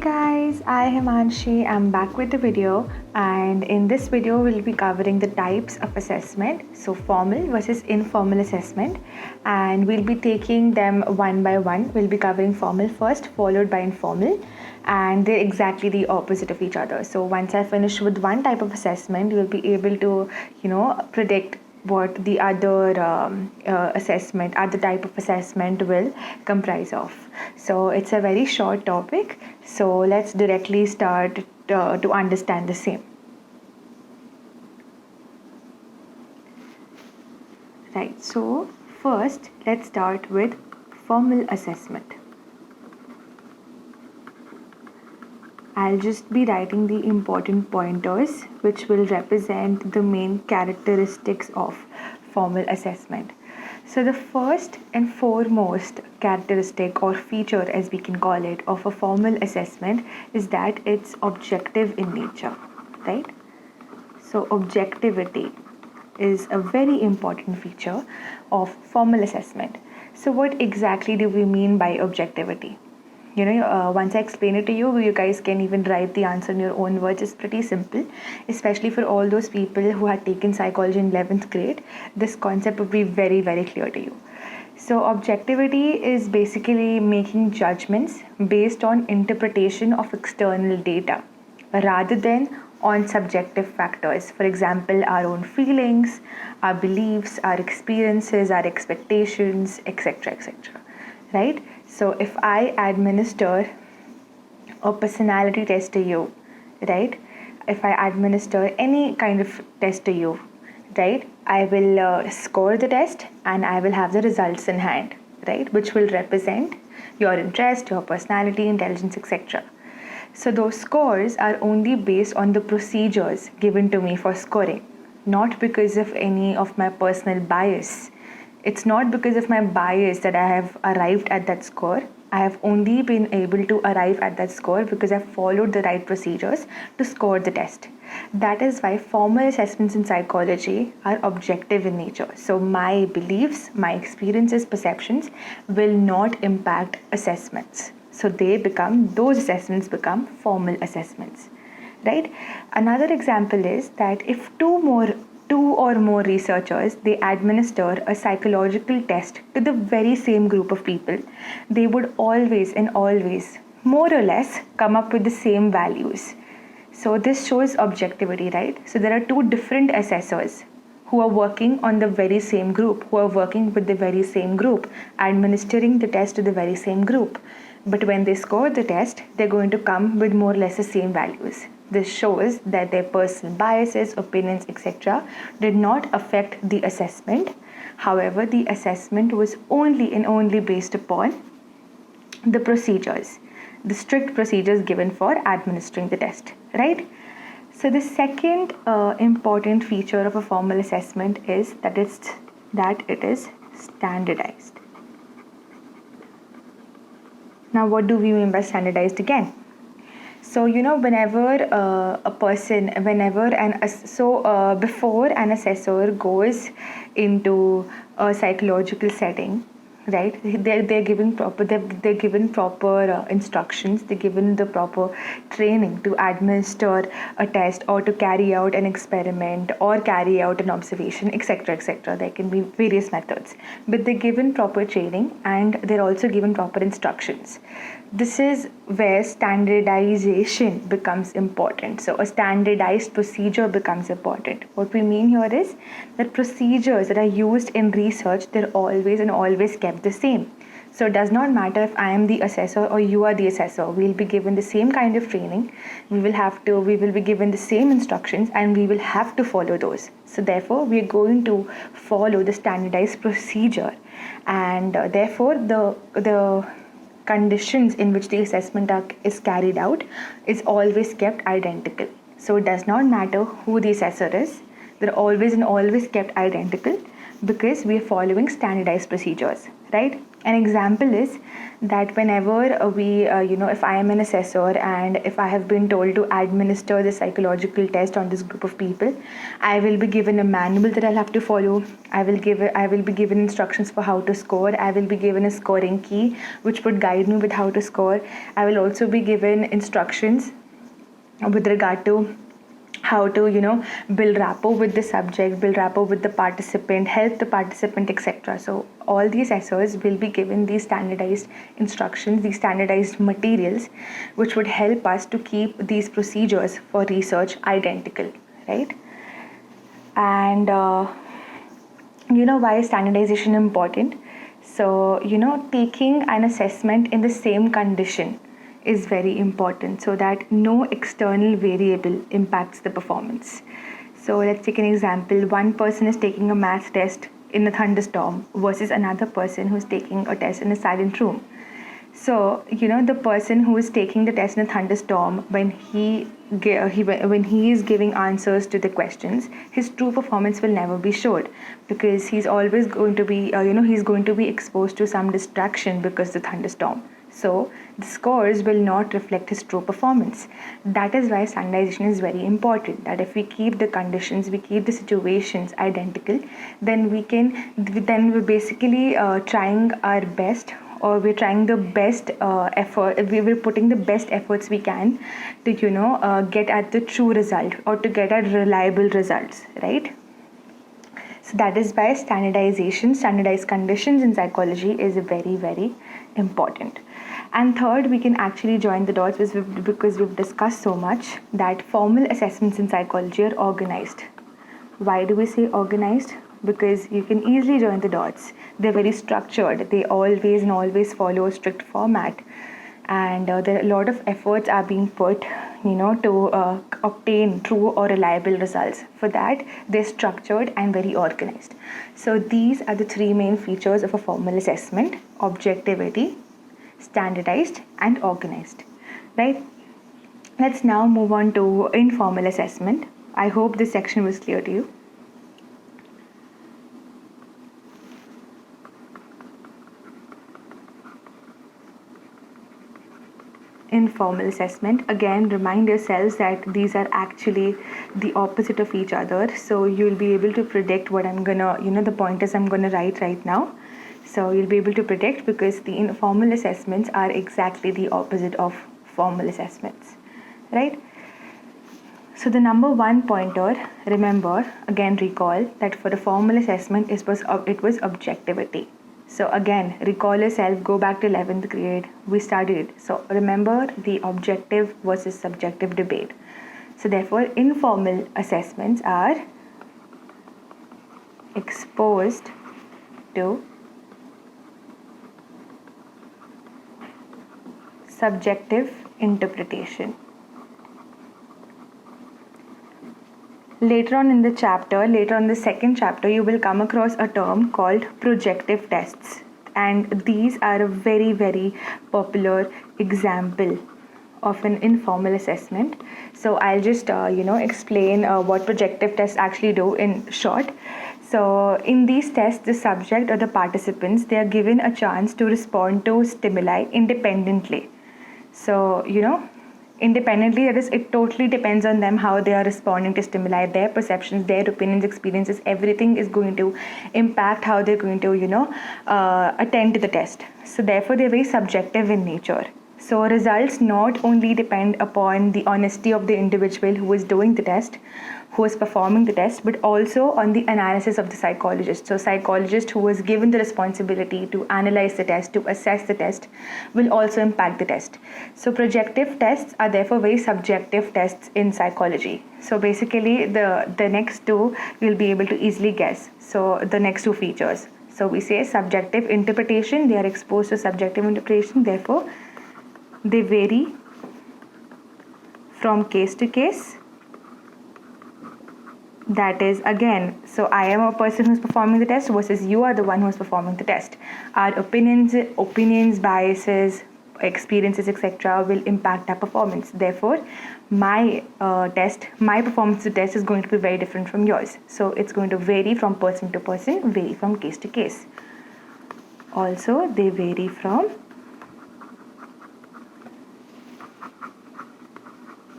guys, I am Anshi. I'm back with the video, and in this video we'll be covering the types of assessment, so formal versus informal assessment, and we'll be taking them one by one. We'll be covering formal first, followed by informal, and they're exactly the opposite of each other. So once I finish with one type of assessment, you'll be able to predict what the other other type of assessment will comprise of. So it's a very short topic, so let's directly start to understand the same. Right, so first let's start with formal assessment. I'll just be writing the important pointers which will represent the main characteristics of formal assessment. So the first and foremost characteristic or feature, as we can call it, of a formal assessment is that it's objective in nature, right? So objectivity is a very important feature of formal assessment. So what exactly do we mean by objectivity? Once I explain it to you, you guys can even write the answer in your own words. It's pretty simple, especially for all those people who had taken psychology in 11th grade. This concept will be very, very clear to you. So objectivity is basically making judgments based on interpretation of external data rather than on subjective factors. For example, our own feelings, our beliefs, our experiences, our expectations, etc., etc. Right? So if I administer a personality test to you, right? If I administer any kind of test to you, right? I will score the test and I will have the results in hand, right? Which will represent your interest, your personality, intelligence, etc. So those scores are only based on the procedures given to me for scoring, not because of any of my personal bias. It's not because of my bias that I have arrived at that score. I have only been able to arrive at that score because I've followed the right procedures to score the test. That is why formal assessments in psychology are objective in nature. So my beliefs, my experiences, perceptions will not impact assessments. So those assessments become formal assessments, right? Another example is that if two or more researchers, they administer a psychological test to the very same group of people, they would always more or less come up with the same values. So this shows objectivity, right? So there are two different assessors who are working on the very same group, who are working with the very same group, administering the test to the very same group. But when they score the test, they're going to come with more or less the same values. This shows that their personal biases, opinions, etc. did not affect the assessment. However, the assessment was only based upon the procedures, the strict procedures given for administering the test, right? So the second important feature of a formal assessment is that it is standardized. Now, what do we mean by standardized again? So, before an assessor goes into a psychological setting, right? They're given proper instructions. They're given the proper training to administer a test or to carry out an experiment or carry out an observation, etc., etc. There can be various methods, but they're given proper training and they're also given proper instructions. This is where standardization becomes important. So a standardized procedure becomes important. What we mean here is that procedures that are used in research, they're always kept the same. So it does not matter if I am the assessor or you are the assessor. We'll be given the same kind of training. We will be given the same instructions and we will have to follow those. So therefore, we are going to follow the standardized procedure, and therefore the conditions in which the assessment is carried out is always kept identical. So it does not matter who the assessor is. They're always kept identical because we are following standardized procedures, right? An example is that whenever if I am an assessor and if I have been told to administer the psychological test on this group of people, I will be given a manual that I'll have to follow. I will be given instructions for how to score. I will be given a scoring key which would guide me with how to score. I will also be given instructions with regard to how to build rapport with the subject, build rapport with the participant, help the participant, etc. So all the assessors will be given these standardized instructions, these standardized materials, which would help us to keep these procedures for research identical, right? And why is standardization important? So taking an assessment in the same condition is very important so that no external variable impacts the performance. So let's take an example. One person is taking a math test in a thunderstorm versus another person who's taking a test in a silent room. So the person who is taking the test in a thunderstorm, when he is giving answers to the questions, his true performance will never be showed, because he's always going to be he's going to be exposed to some distraction because of the thunderstorm. So the scores will not reflect his true performance. That is why standardization is very important, that if we keep the conditions, we keep the situations identical, then we're basically trying our best, or we're trying the best effort, we're putting the best efforts we can to get at the true result, or to get at reliable results, right? So that is why standardized conditions in psychology is very, very important. And third, we can actually join the dots because we've discussed so much that formal assessments in psychology are organized. Why do we say organized? Because you can easily join the dots. They're very structured. They always follow a strict format. And there are a lot of efforts are being put, to obtain true or reliable results. For that, they're structured and very organized. So these are the three main features of a formal assessment: objectivity, standardized, and organized, right? Let's now move on to informal assessment. I hope this section was clear to you. Informal assessment, again, remind yourselves that these are actually the opposite of each other. So you'll be able to predict what I'm gonna, the pointers I'm gonna write right now. So you'll be able to predict, because the informal assessments are exactly the opposite of formal assessments, right? So the number one pointer, remember, again recall that for the formal assessment it was objectivity. So again, recall yourself, go back to 11th grade, we studied. So remember the objective versus subjective debate. So therefore, informal assessments are exposed to subjective interpretation. Later on in the second chapter, you will come across a term called projective tests. And these are a very, very popular example of an informal assessment. So I'll just, explain what projective tests actually do in short. So in these tests, the subject or the participants, they are given a chance to respond to stimuli independently. So, independently, that is, it totally depends on them how they are responding to stimuli, their perceptions, their opinions, experiences, everything is going to impact how they're going to, attend to the test. So therefore, they're very subjective in nature. So results not only depend upon the honesty of the individual who is doing the test, who is performing the test, but also on the analysis of the psychologist. So psychologist who was given the responsibility to analyze the test, to assess the test, will also impact the test. So projective tests are therefore very subjective tests in psychology. So basically the next two you'll be able to easily guess. So the next two features. So we say subjective interpretation, they are exposed to subjective interpretation, therefore they vary from case to case. That is, again, so I am a person who's performing the test versus you are the one who's performing the test. Our opinions, biases, experiences, etc. will impact our performance. Therefore, my performance to test is going to be very different from yours. So it's going to vary from person to person, vary from case to case. Also, they vary from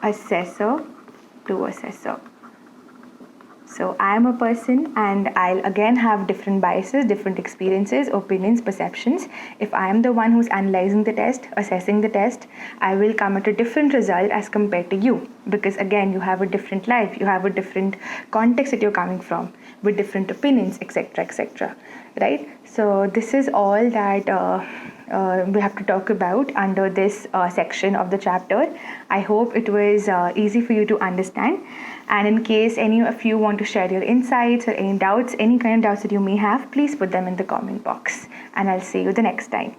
assessor to assessor. So I am a person and I'll again have different biases, different experiences, opinions, perceptions. If I am the one who's analyzing the test, assessing the test, I will come at a different result as compared to you. Because again, you have a different life, you have a different context that you're coming from, with different opinions, etc., etc. Right? So this is all that we have to talk about under this section of the chapter. I hope it was easy for you to understand. And in case any of you want to share your insights or any doubts, any kind of doubts that you may have, please put them in the comment box. And I'll see you the next time.